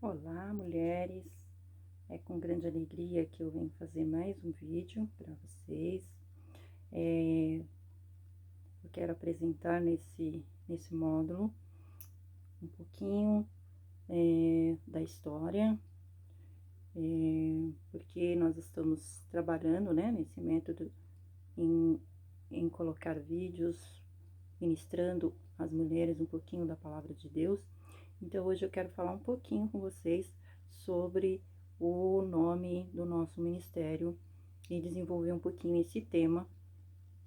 Olá, mulheres! É com grande alegria que eu venho fazer mais um vídeo para vocês. Eu quero apresentar nesse módulo um pouquinho da história, porque nós estamos trabalhando, né, nesse método em colocar vídeos ministrando às mulheres um pouquinho da palavra de Deus. Então, hoje eu quero falar um pouquinho com vocês sobre o nome do nosso ministério e desenvolver um pouquinho esse tema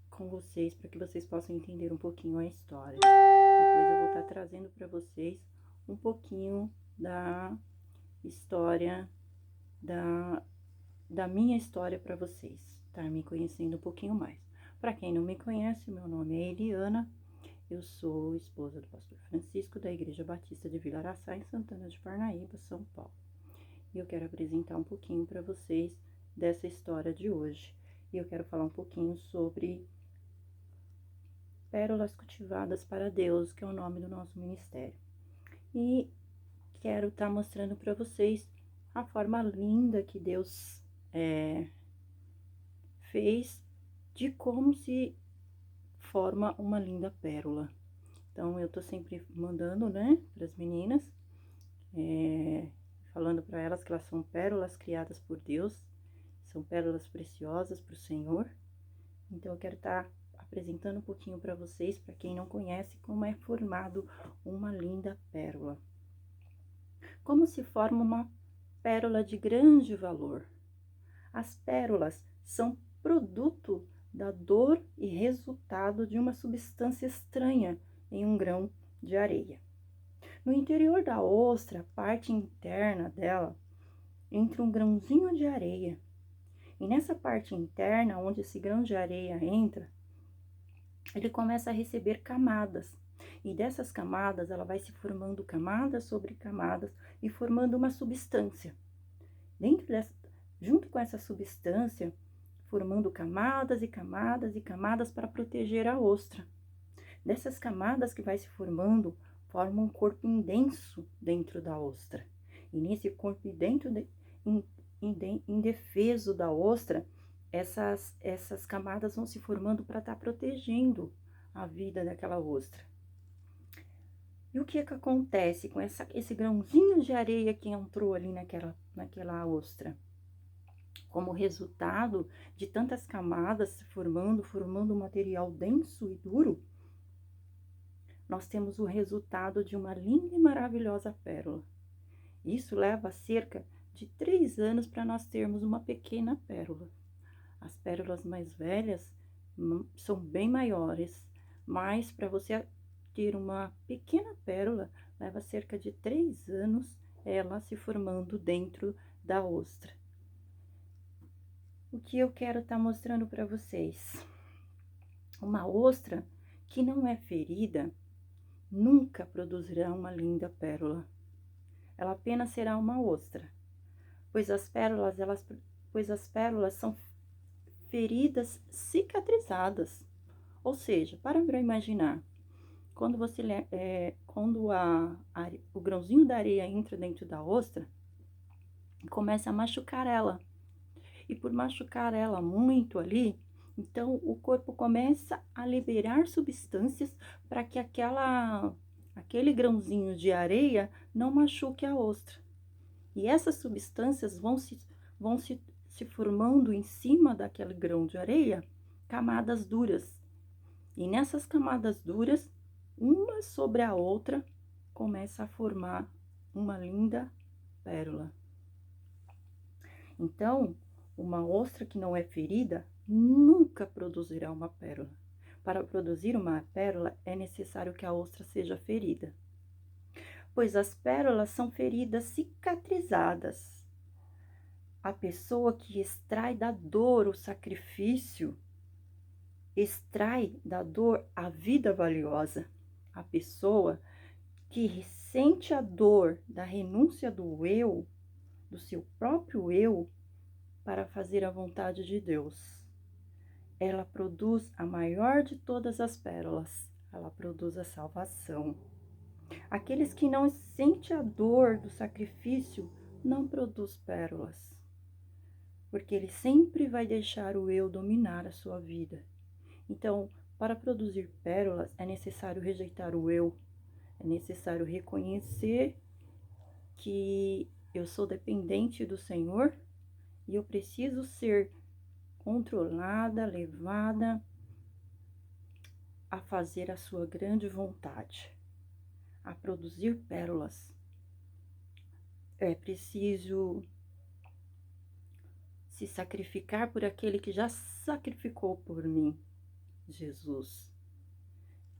com vocês, para que vocês possam entender um pouquinho a história. Depois eu vou estar trazendo para vocês um pouquinho da história, da minha história para vocês, tá? Me conhecendo um pouquinho mais. Para quem não me conhece, meu nome é Eliana. Eu sou esposa do pastor Francisco, da Igreja Batista de Vila Araçá, em Santana de Parnaíba, São Paulo. E eu quero apresentar um pouquinho para vocês dessa história de hoje. E eu quero falar um pouquinho sobre Pérolas Cultivadas para Deus, que é o nome do nosso ministério. E quero estar mostrando para vocês a forma linda que Deus fez de como se forma uma linda pérola. Então, eu tô sempre mandando, né, para as meninas, falando para elas que elas são pérolas criadas por Deus, são pérolas preciosas para o Senhor. Então, eu quero estar apresentando um pouquinho para vocês, para quem não conhece, como é formado uma linda pérola. Como se forma uma pérola de grande valor? As pérolas são produto da dor e resultado de uma substância estranha em um grão de areia. No interior da ostra, a parte interna dela, entra um grãozinho de areia. E nessa parte interna, onde esse grão de areia entra, ele começa a receber camadas. E dessas camadas, ela vai se formando camadas sobre camadas e formando uma substância. Junto com essa substância, formando camadas e camadas e camadas para proteger a ostra. Dessas camadas que vai se formando, forma um corpo indenso dentro da ostra. E nesse corpo indefeso da ostra, essas camadas vão se formando para estar protegendo a vida daquela ostra. E o que acontece com esse grãozinho de areia que entrou ali naquela ostra? Como resultado de tantas camadas se formando um material denso e duro, nós temos o resultado de uma linda e maravilhosa pérola. Isso leva cerca de 3 anos para nós termos uma pequena pérola. As pérolas mais velhas são bem maiores, mas para você ter uma pequena pérola, leva cerca de 3 anos ela se formando dentro da ostra. O que eu quero estar mostrando para vocês? Uma ostra que não é ferida nunca produzirá uma linda pérola. Ela apenas será uma ostra, pois as pérolas são feridas cicatrizadas. Ou seja, para imaginar, quando o grãozinho da areia entra dentro da ostra, começa a machucar ela. E por machucar ela muito ali, então o corpo começa a liberar substâncias para que aquele grãozinho de areia não machuque a ostra. E essas substâncias vão se formando em cima daquele grão de areia, camadas duras. E nessas camadas duras, uma sobre a outra, começa a formar uma linda pérola. Então, uma ostra que não é ferida nunca produzirá uma pérola. Para produzir uma pérola, é necessário que a ostra seja ferida, pois as pérolas são feridas cicatrizadas. A pessoa que extrai da dor o sacrifício, extrai da dor a vida valiosa. A pessoa que sente a dor da renúncia do eu, do seu próprio eu, para fazer a vontade de Deus. Ela produz a maior de todas as pérolas, ela produz a salvação. Aqueles que não sentem a dor do sacrifício não produz pérolas, porque ele sempre vai deixar o eu dominar a sua vida. Então, para produzir pérolas, é necessário rejeitar o eu, é necessário reconhecer que eu sou dependente do Senhor e eu preciso ser controlada, levada a fazer a sua grande vontade, a produzir pérolas. É preciso se sacrificar por aquele que já sacrificou por mim, Jesus.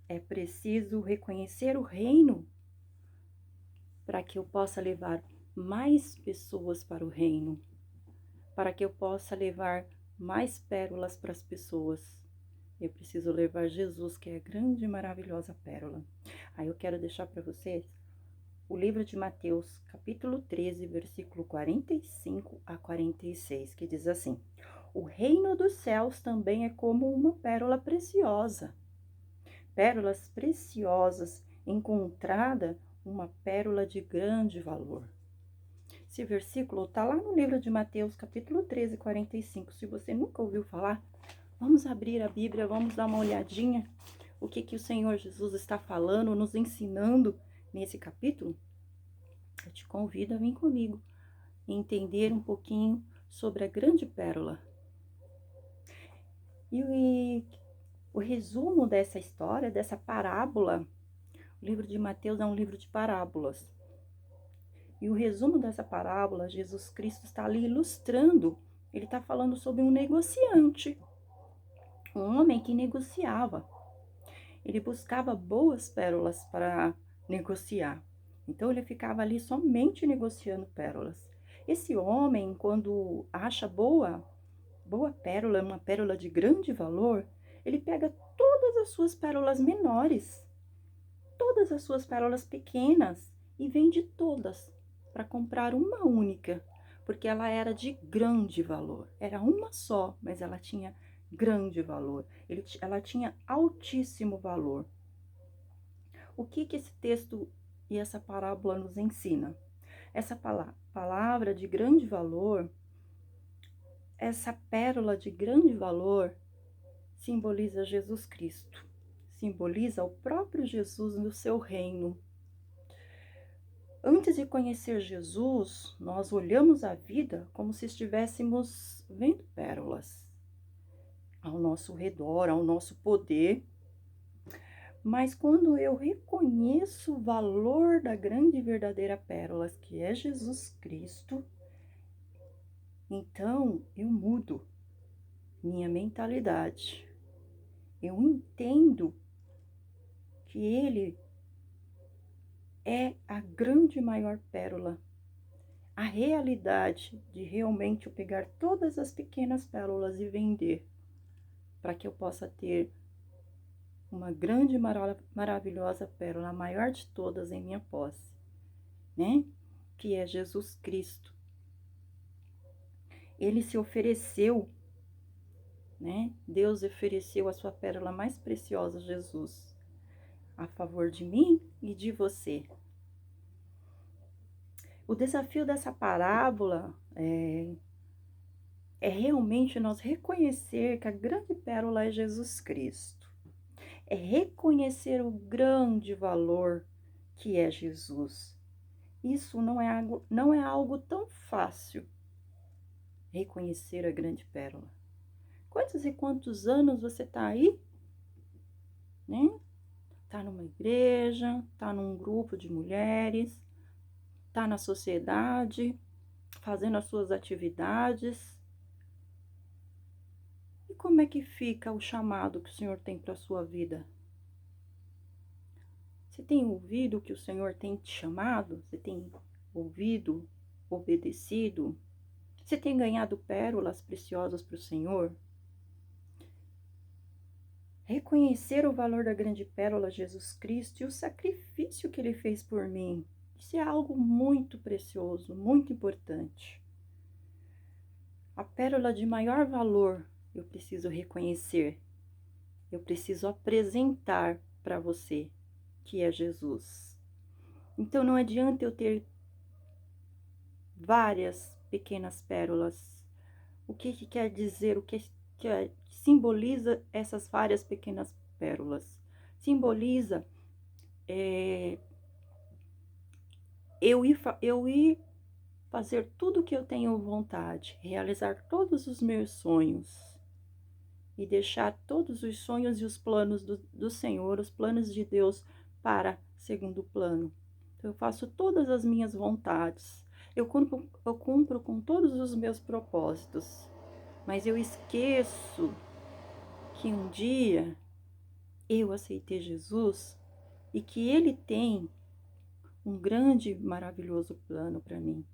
É preciso reconhecer o reino para que eu possa levar mais pessoas para o reino, para que eu possa levar mais pérolas para as pessoas. Eu preciso levar Jesus, que é a grande e maravilhosa pérola. Aí eu quero deixar para vocês o livro de Mateus, capítulo 13, versículo 45 a 46, que diz assim: O reino dos céus também é como uma pérola preciosa. Pérolas preciosas, encontrada uma pérola de grande valor. Esse versículo está lá no livro de Mateus, capítulo 13, 45. Se você nunca ouviu falar, vamos abrir a Bíblia, vamos dar uma olhadinha o que o Senhor Jesus está falando, nos ensinando nesse capítulo. Eu te convido a vir comigo e entender um pouquinho sobre a grande pérola. E o resumo dessa história, dessa parábola, o livro de Mateus é um livro de parábolas. E o resumo dessa parábola, Jesus Cristo está ali ilustrando, ele está falando sobre um negociante, um homem que negociava. Ele buscava boas pérolas para negociar. Então, ele ficava ali somente negociando pérolas. Esse homem, quando acha boa pérola, uma pérola de grande valor, ele pega todas as suas pérolas menores, todas as suas pérolas pequenas e vende todas para comprar uma única, porque ela era de grande valor. Era uma só, mas ela tinha grande valor. Ela tinha altíssimo valor. O que esse texto e essa parábola nos ensina? Essa palavra de grande valor, essa pérola de grande valor, simboliza Jesus Cristo. Simboliza o próprio Jesus no seu reino. Antes de conhecer Jesus, nós olhamos a vida como se estivéssemos vendo pérolas ao nosso redor, ao nosso poder. Mas quando eu reconheço o valor da grande e verdadeira pérola, que é Jesus Cristo, então eu mudo minha mentalidade. Eu entendo que Ele é a grande e maior pérola. A realidade de realmente eu pegar todas as pequenas pérolas e vender, para que eu possa ter uma grande e maravilhosa pérola, a maior de todas em minha posse, né? Que é Jesus Cristo. Ele se ofereceu, né? Deus ofereceu a sua pérola mais preciosa, Jesus, a favor de mim e de você. O desafio dessa parábola é realmente nós reconhecer que a grande pérola é Jesus Cristo. É reconhecer o grande valor que é Jesus. Isso não é algo tão fácil, reconhecer a grande pérola. Quantos e quantos anos você está aí, né? Está numa igreja, está num grupo de mulheres, está na sociedade, fazendo as suas atividades. E como é que fica o chamado que o Senhor tem para a sua vida? Você tem ouvido o que o Senhor tem te chamado? Você tem ouvido, obedecido? Você tem ganhado pérolas preciosas para o Senhor? Reconhecer o valor da grande pérola Jesus Cristo e o sacrifício que Ele fez por mim. Isso é algo muito precioso, muito importante. A pérola de maior valor eu preciso reconhecer. Eu preciso apresentar para você, que é Jesus. Então não adianta eu ter várias pequenas pérolas. O que que quer dizer, que simboliza essas várias pequenas pérolas? Simboliza eu ir fazer tudo o que eu tenho vontade, realizar todos os meus sonhos e deixar todos os sonhos e os planos do Senhor, os planos de Deus para segundo plano. Então, eu faço todas as minhas vontades, eu cumpro com todos os meus propósitos, mas eu esqueço que um dia eu aceitei Jesus e que Ele tem um grande, maravilhoso plano para mim.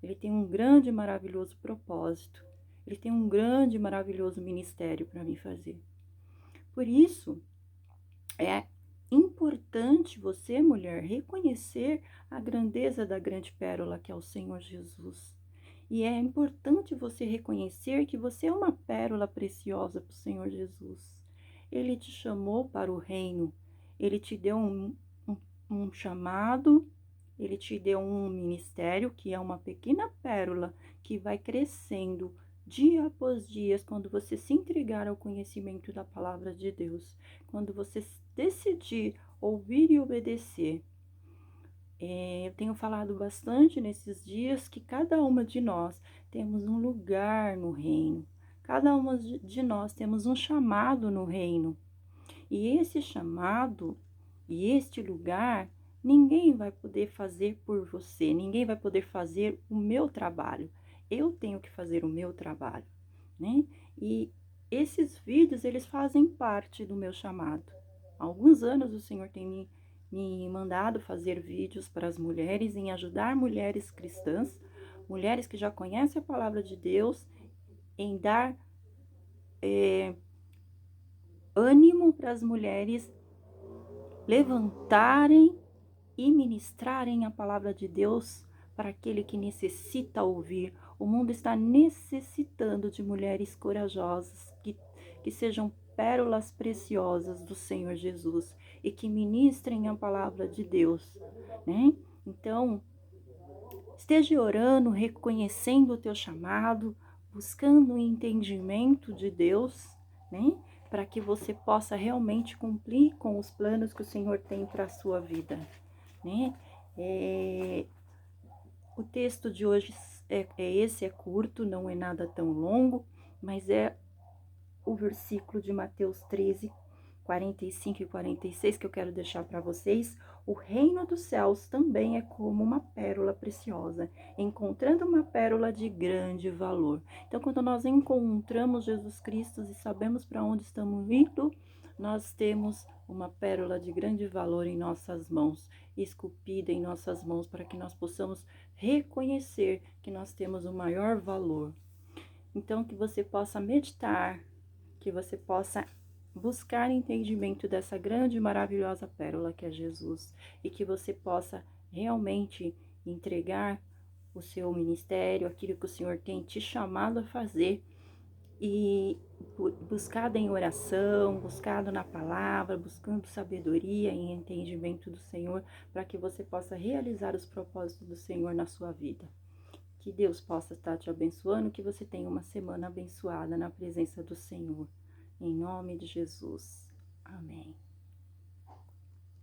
Ele tem um grande, maravilhoso propósito. Ele tem um grande, maravilhoso ministério para mim fazer. Por isso, é importante você, mulher, reconhecer a grandeza da grande pérola que é o Senhor Jesus. E é importante você reconhecer que você é uma pérola preciosa para o Senhor Jesus. Ele te chamou para o reino. Ele te deu um chamado. Ele te deu um ministério que é uma pequena pérola que vai crescendo dia após dia quando você se entregar ao conhecimento da palavra de Deus, quando você decidir ouvir e obedecer. Eu tenho falado bastante nesses dias que cada uma de nós temos um lugar no reino, cada uma de nós temos um chamado no reino. E esse chamado e este lugar, ninguém vai poder fazer por você, ninguém vai poder fazer o meu trabalho. Eu tenho que fazer o meu trabalho, né? E esses vídeos, eles fazem parte do meu chamado. Há alguns anos o Senhor tem me mandado fazer vídeos para as mulheres, em ajudar mulheres cristãs, mulheres que já conhecem a palavra de Deus, em dar ânimo para as mulheres levantarem e ministrarem a palavra de Deus para aquele que necessita ouvir. O mundo está necessitando de mulheres corajosas, que sejam pérolas preciosas do Senhor Jesus e que ministrem a palavra de Deus, né? Então, esteja orando, reconhecendo o teu chamado, buscando o entendimento de Deus, né? Para que você possa realmente cumprir com os planos que o Senhor tem para a sua vida, né? O texto de hoje é curto, não é nada tão longo, mas é o versículo de Mateus 13, 45 e 46 que eu quero deixar para vocês. O reino dos céus também é como uma pérola preciosa, encontrando uma pérola de grande valor. Então, quando nós encontramos Jesus Cristo e sabemos para onde estamos indo, nós temos uma pérola de grande valor em nossas mãos, esculpida em nossas mãos, para que nós possamos reconhecer que nós temos o maior valor. Então, que você possa meditar, que você possa buscar entendimento dessa grande e maravilhosa pérola que é Jesus, e que você possa realmente entregar o seu ministério, aquilo que o Senhor tem te chamado a fazer, e buscado em oração, buscado na palavra, buscando sabedoria e entendimento do Senhor, para que você possa realizar os propósitos do Senhor na sua vida. Que Deus possa estar te abençoando, que você tenha uma semana abençoada na presença do Senhor. Em nome de Jesus. Amém.